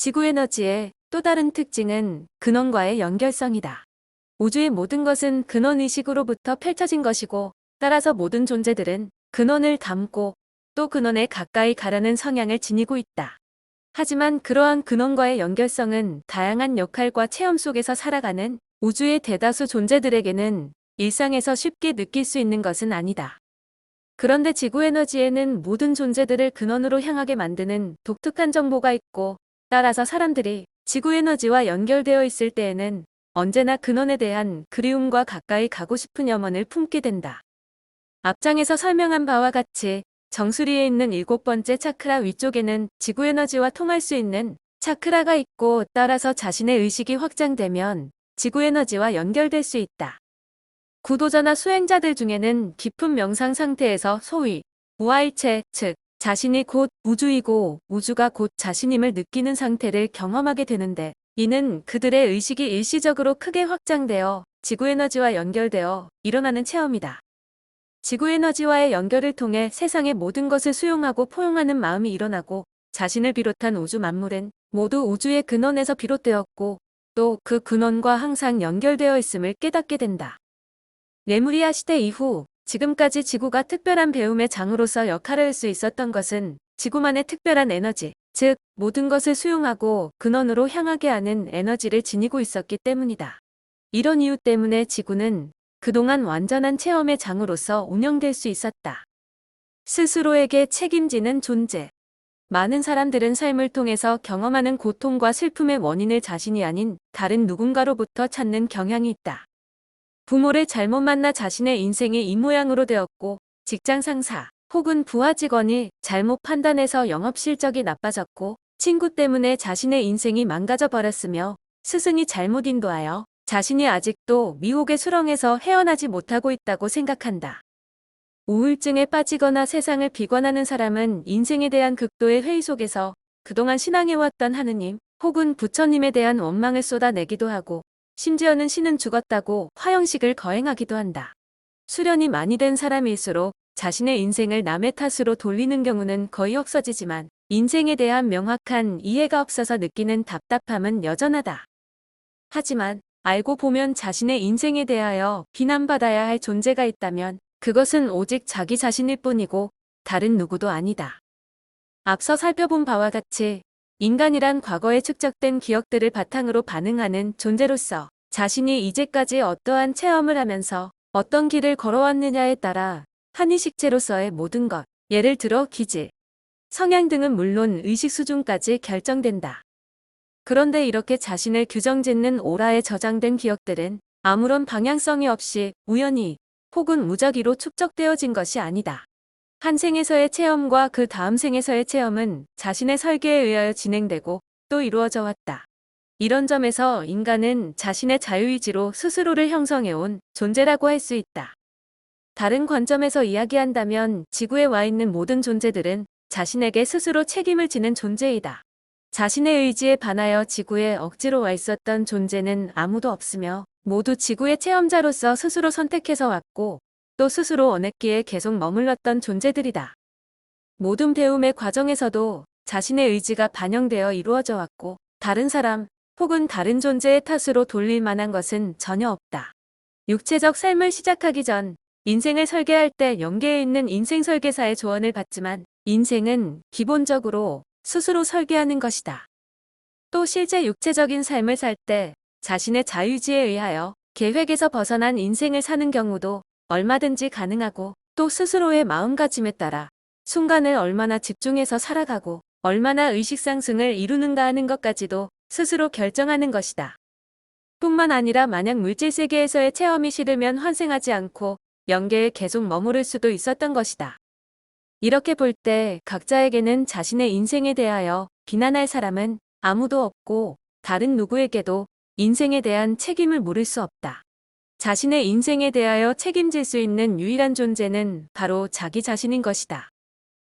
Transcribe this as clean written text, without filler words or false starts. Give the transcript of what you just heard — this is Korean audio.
지구 에너지의 또 다른 특징은 근원과의 연결성이다. 우주의 모든 것은 근원의식으로부터 펼쳐진 것이고, 따라서 모든 존재들은 근원을 닮고 또 근원에 가까이 가려는 성향을 지니고 있다. 하지만 그러한 근원과의 연결성은 다양한 역할과 체험 속에서 살아가는 우주의 대다수 존재들에게는 일상에서 쉽게 느낄 수 있는 것은 아니다. 그런데 지구 에너지에는 모든 존재들을 근원으로 향하게 만드는 독특한 정보가 있고, 따라서 사람들이 지구 에너지와 연결되어 있을 때에는 언제나 근원에 대한 그리움과 가까이 가고 싶은 염원을 품게 된다. 앞장에서 설명한 바와 같이 정수리에 있는 7번째 차크라 위쪽에는 지구 에너지와 통할 수 있는 차크라가 있고, 따라서 자신의 의식이 확장되면 지구 에너지와 연결될 수 있다. 구도자나 수행자들 중에는 깊은 명상 상태에서 소위 무아일체, 즉 자신이 곧 우주이고 우주가 곧 자신임을 느끼는 상태를 경험하게 되는데, 이는 그들의 의식이 일시적으로 크게 확장되어 지구 에너지와 연결되어 일어나는 체험이다. 지구 에너지와의 연결을 통해 세상의 모든 것을 수용하고 포용하는 마음이 일어나고, 자신을 비롯한 우주 만물은 모두 우주의 근원에서 비롯되었고 또 그 근원과 항상 연결되어 있음을 깨닫게 된다. 레무리아 시대 이후 지금까지 지구가 특별한 배움의 장으로서 역할을 할 수 있었던 것은 지구만의 특별한 에너지, 즉 모든 것을 수용하고 근원으로 향하게 하는 에너지를 지니고 있었기 때문이다. 이런 이유 때문에 지구는 그동안 완전한 체험의 장으로서 운영될 수 있었다. 스스로에게 책임지는 존재. 많은 사람들은 삶을 통해서 경험하는 고통과 슬픔의 원인을 자신이 아닌 다른 누군가로부터 찾는 경향이 있다. 부모를 잘못 만나 자신의 인생이 이 모양으로 되었고, 직장 상사 혹은 부하 직원이 잘못 판단해서 영업 실적이 나빠졌고, 친구 때문에 자신의 인생이 망가져 버렸으며, 스승이 잘못 인도하여 자신이 아직도 미혹의 수렁에서 헤어나지 못하고 있다고 생각한다. 우울증에 빠지거나 세상을 비관하는 사람은 인생에 대한 극도의 회의 속에서 그동안 신앙해왔던 하느님 혹은 부처님에 대한 원망을 쏟아내기도 하고, 심지어는 신은 죽었다고 화형식을 거행하기도 한다. 수련이 많이 된 사람일수록 자신의 인생을 남의 탓으로 돌리는 경우는 거의 없어지지만, 인생에 대한 명확한 이해가 없어서 느끼는 답답함은 여전하다. 하지만 알고 보면 자신의 인생에 대하여 비난받아야 할 존재가 있다면 그것은 오직 자기 자신일 뿐이고 다른 누구도 아니다. 앞서 살펴본 바와 같이 인간이란 과거에 축적된 기억들을 바탕으로 반응하는 존재로서, 자신이 이제까지 어떠한 체험을 하면서 어떤 길을 걸어왔느냐에 따라 한의식체로서의 모든 것, 예를 들어 기질, 성향 등은 물론 의식 수준까지 결정된다. 그런데 이렇게 자신을 규정짓는 오라에 저장된 기억들은 아무런 방향성이 없이 우연히 혹은 무작위로 축적되어진 것이 아니다. 한 생에서의 체험과 그 다음 생에서의 체험은 자신의 설계에 의하여 진행되고 또 이루어져 왔다. 이런 점에서 인간은 자신의 자유의지로 스스로를 형성해온 존재라고 할 수 있다. 다른 관점에서 이야기한다면 지구에 와 있는 모든 존재들은 자신에게 스스로 책임을 지는 존재이다. 자신의 의지에 반하여 지구에 억지로 와 있었던 존재는 아무도 없으며, 모두 지구의 체험자로서 스스로 선택해서 왔고 또 스스로 원했기에 계속 머물렀던 존재들이다. 모든 배움의 과정에서도 자신의 의지가 반영되어 이루어져 왔고, 다른 사람 혹은 다른 존재의 탓으로 돌릴 만한 것은 전혀 없다. 육체적 삶을 시작하기 전 인생을 설계할 때 영계에 있는 인생 설계사의 조언을 받지만, 인생은 기본적으로 스스로 설계하는 것이다. 또 실제 육체적인 삶을 살 때 자신의 자유의지에 의하여 계획에서 벗어난 인생을 사는 경우도 얼마든지 가능하고, 또 스스로의 마음가짐에 따라 순간을 얼마나 집중해서 살아가고 얼마나 의식상승을 이루는가 하는 것까지도 스스로 결정하는 것이다. 뿐만 아니라 만약 물질세계에서의 체험이 싫으면 환생하지 않고 영계에 계속 머무를 수도 있었던 것이다. 이렇게 볼 때 각자에게는 자신의 인생에 대하여 비난할 사람은 아무도 없고, 다른 누구에게도 인생에 대한 책임을 물을 수 없다. 자신의 인생에 대하여 책임질 수 있는 유일한 존재는 바로 자기 자신인 것이다.